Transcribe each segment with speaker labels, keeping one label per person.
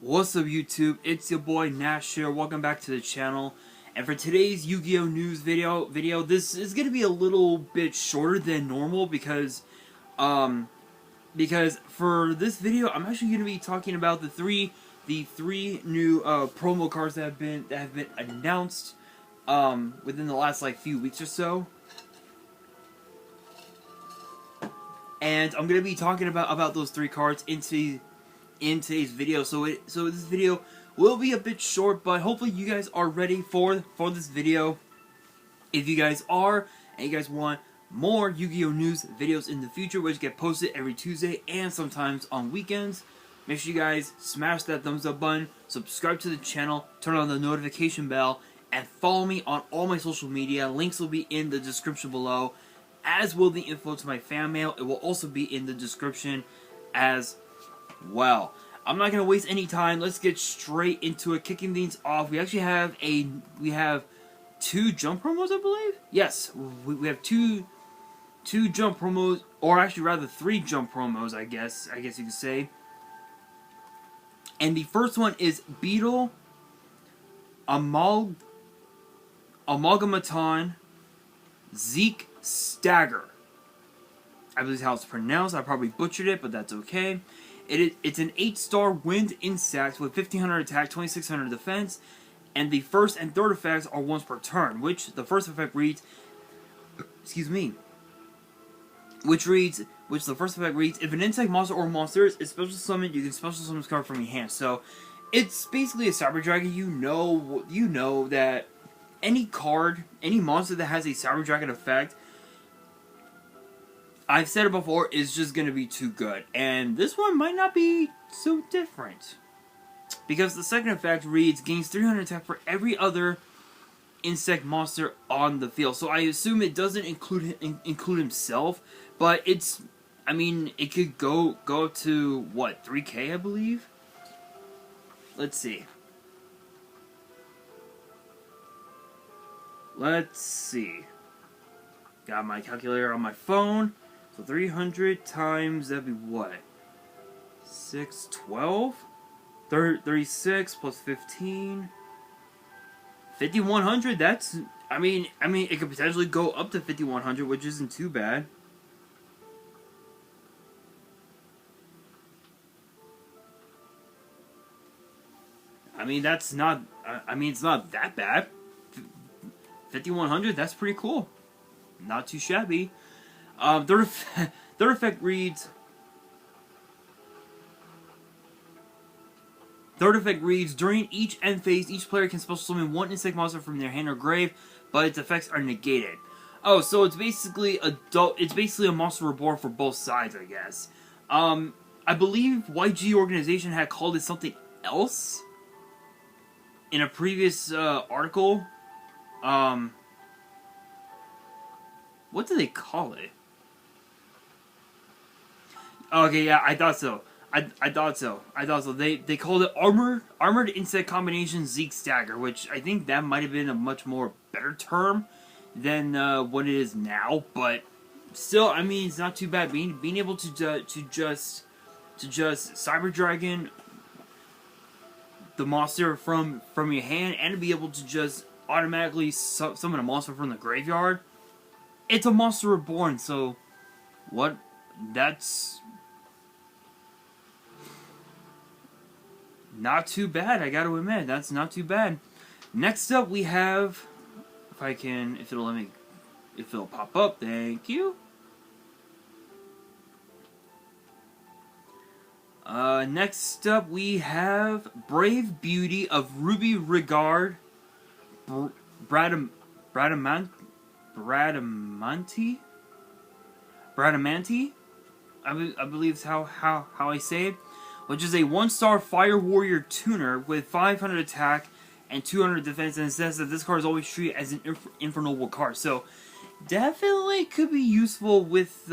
Speaker 1: What's up YouTube, it's your boy Nash here, welcome back to the channel. And for today's Yu-Gi-Oh news video, this is going to be a little bit shorter than normal because for this video I'm actually going to be talking about the three new promo cards that have been announced within the last few weeks or so. And I'm going to be talking about those three cards in today's video. So this video will be a bit short, but hopefully you guys are ready for this video. If you guys are, and you guys want more Yu-Gi-Oh news videos in the future, which get posted every Tuesday and sometimes on weekends, make sure you guys smash that thumbs up button, subscribe to the channel, turn on the notification bell, and follow me on all my social media. Links will be in the description below, as will the info to my fan mail. It will also be in the description as well. I'm not gonna waste any time. Let's get straight into it. Kicking things off, we actually have two jump promos, I believe. Yes, we have two jump promos, or actually rather three jump promos. I guess you could say. And the first one is Beetle Amalgamaton Zeke Stagger. I believe how it's pronounced. I probably butchered it, but that's okay. It's an 8-star wind insect with 1500 attack, 2600 defense, and the first and third effects are once per turn. Which the first effect reads, which the first effect reads: if an insect, monster, or monster is special summoned, you can special summon this card from your hand. So it's basically a Cyber Dragon. You know that any card, any monster that has a Cyber Dragon effect, I've said it before, is just going to be too good. And this one might not be so different. Because the second effect reads, gains 300 attack for every other insect monster on the field. So I assume it doesn't include himself. But it's, I mean, it could go up to, what, 3k I believe? Let's see. Got my calculator on my phone. So 300 times, that'd be what? 612? 36 plus 15. 5100, that's, I mean, it could potentially go up to 5100, which isn't too bad. I mean, that's not, it's not that bad. 5100, that's pretty cool. Not too shabby. Third effect reads, during each end phase, each player can special summon one insect monster from their hand or grave, but its effects are negated. Oh, so it's basically a monster reborn for both sides, I guess. I believe YG Organization had called it something else in a previous article. What do they call it? Okay, yeah, I thought so. I thought so. They called it Armored Insect Combination Zeke Stagger, which I think that might have been a much more better term than what it is now. But still, I mean, it's not too bad. Being able to just Cyber Dragon the monster from your hand, and to be able to just automatically summon a monster from the graveyard. It's a monster reborn, so what? That's not too bad, I gotta admit. That's not too bad. Next up we have, if it'll pop up, thank you. Next up we have Brave Beauty of Ruby Regard Bradamanti, I believe is how I say it, which is a 1-star Fire Warrior tuner with 500 attack and 200 defense, and it says that this card is always treated as an infernal card. So definitely could be useful with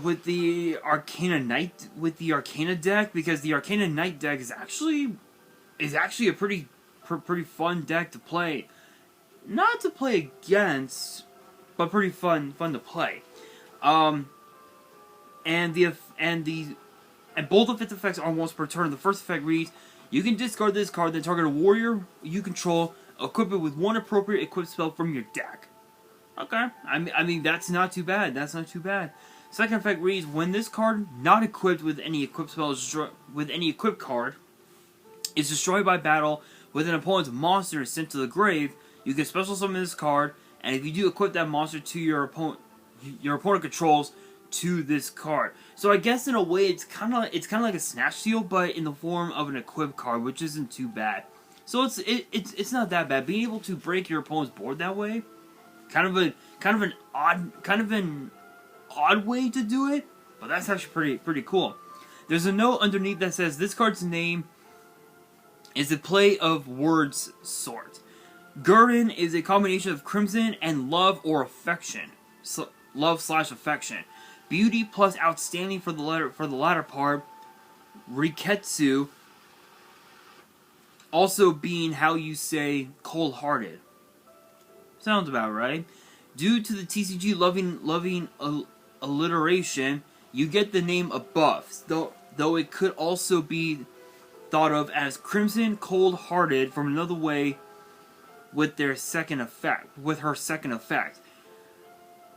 Speaker 1: with the Arcana deck, because the Arcana Knight deck is actually a pretty fun deck to play. Not to play against, but pretty fun to play. And both of its effects are once per turn. The first effect reads: you can discard this card, then target a warrior you control, equip it with one appropriate equipped spell from your deck. Okay, I mean that's not too bad. That's not too bad. Second effect reads: when this card, not equipped with any equipped spell, with any equipped card, is destroyed by battle with an opponent's monster sent to the grave, you can special summon this card, and if you do, equip that monster to your opponent controls to this card. So I guess in a way it's kind of like a Snatch Steal, but in the form of an equipped card, which isn't too bad. So it's not that bad. Being able to break your opponent's board that way, kind of an odd way to do it, but that's actually pretty cool. There's a note underneath that says this card's name is a play of words sort. Gurren is a combination of crimson and love or affection. Love/affection. Beauty plus outstanding for the latter part. Riketsu also being how you say cold-hearted. Sounds about right. Due to the TCG loving alliteration, you get the name above, though it could also be thought of as crimson cold-hearted from another way with her second effect.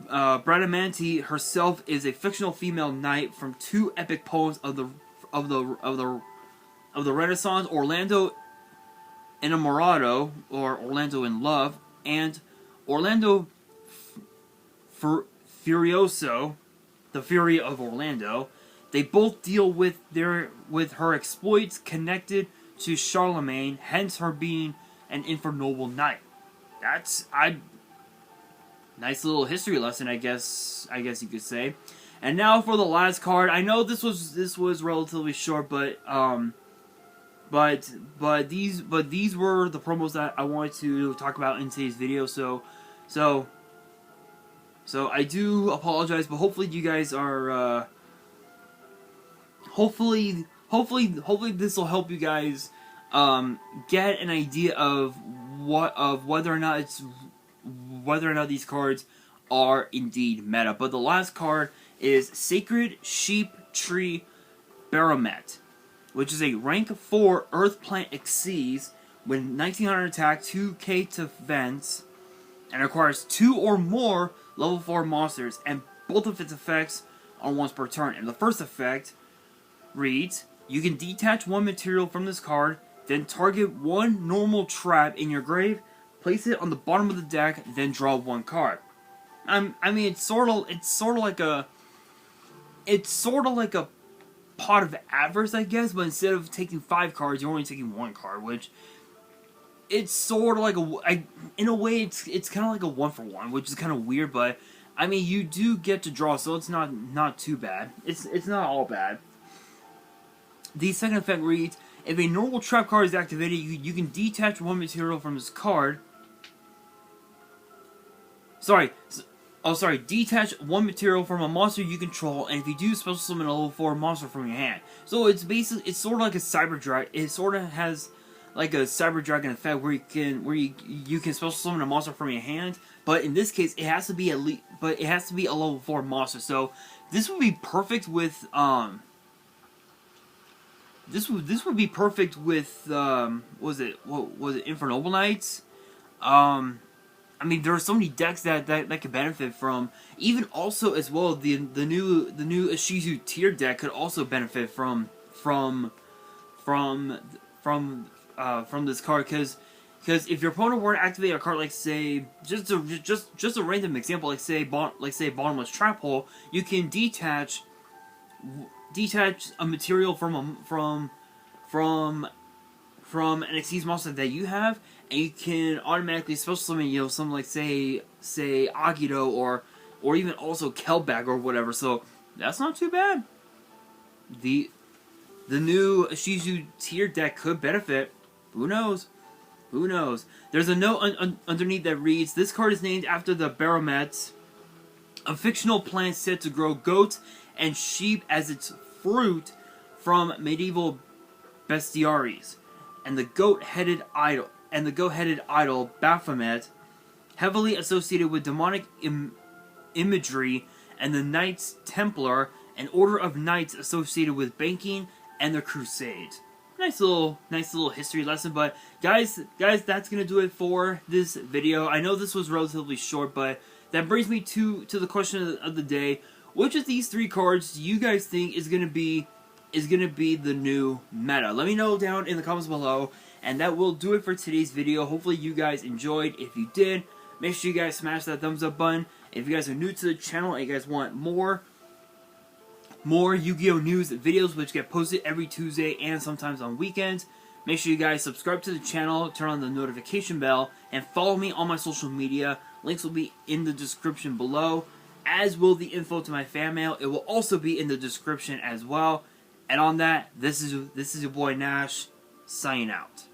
Speaker 1: Bradamanti herself is a fictional female knight from two epic poems of the Renaissance: Orlando Innamorato, or Orlando in Love, and Orlando Furioso, the Fury of Orlando. They both deal with her exploits connected to Charlemagne, hence her being an infernal knight. Nice little history lesson, I guess you could say. And now for the last card. I know this was relatively short, but these were the promos that I wanted to talk about in today's video. So I do apologize, but hopefully you guys are hopefully this will help you guys get an idea of whether or not these cards are indeed meta. But the last card is Sacred Sheep Tree Baromet, which is a rank 4 Earth Plant Xyz with 1900 attack, 2k defense, and requires 2 or more level 4 monsters, and both of its effects are once per turn. And the first effect reads: you can detach one material from this card, then target one normal trap in your grave, place it on the bottom of the deck, then draw one card. I mean, it's sort of like a pot of adverse, I guess, but instead of taking 5 cards, you're only taking 1 card, which it's sort of like in a way, it's kind of like a 1-for-1, which is kind of weird, but I mean, you do get to draw, so it's not too bad. It's not all bad. The second effect reads: if a normal trap card is activated, you can detach one material from this card. Detach one material from a monster you control, and if you do, special summon a level 4 monster from your hand. So it's sort of like a Cyber Dragon. It sort of has like a Cyber Dragon effect where you can special summon a monster from your hand, but in this case, it has to be a level 4 monster. So this would be perfect with This would be perfect with was it Infernal Knights? I mean, there are so many decks that could benefit from. Even also as well, the new Ishizu tier deck could also benefit from this card, because if your opponent were to activate a card like, say, just a random example, like say Bottomless Trap Hole, you can detach a material from an Xyz monster that you have, and you can automatically special summon, something like say Agito or even also Kelbag or whatever. So that's not too bad. The new Ishizu tier deck could benefit. Who knows? Who knows? There's a note underneath that reads: this card is named after the Baromet, a fictional plant said to grow goats and sheep as its fruit from medieval bestiaries, and the goat-headed idol Baphomet, heavily associated with demonic imagery and the Knights Templar, an order of knights associated with banking and the Crusades. Nice little history lesson. But guys, that's gonna do it for this video. I know this was relatively short, but that brings me to the question of the day: which of these 3 cards do you guys think is gonna be the new meta? Let me know down in the comments below. And that will do it for today's video. Hopefully you guys enjoyed. If you did, make sure you guys smash that thumbs up button. If you guys are new to the channel and you guys want more Yu-Gi-Oh news videos, which get posted every Tuesday and sometimes on weekends, make sure you guys subscribe to the channel, turn on the notification bell, and follow me on my social media. Links will be in the description below, as will the info to my fan mail. It will also be in the description as well. And on that, this is your boy Nash, signing out.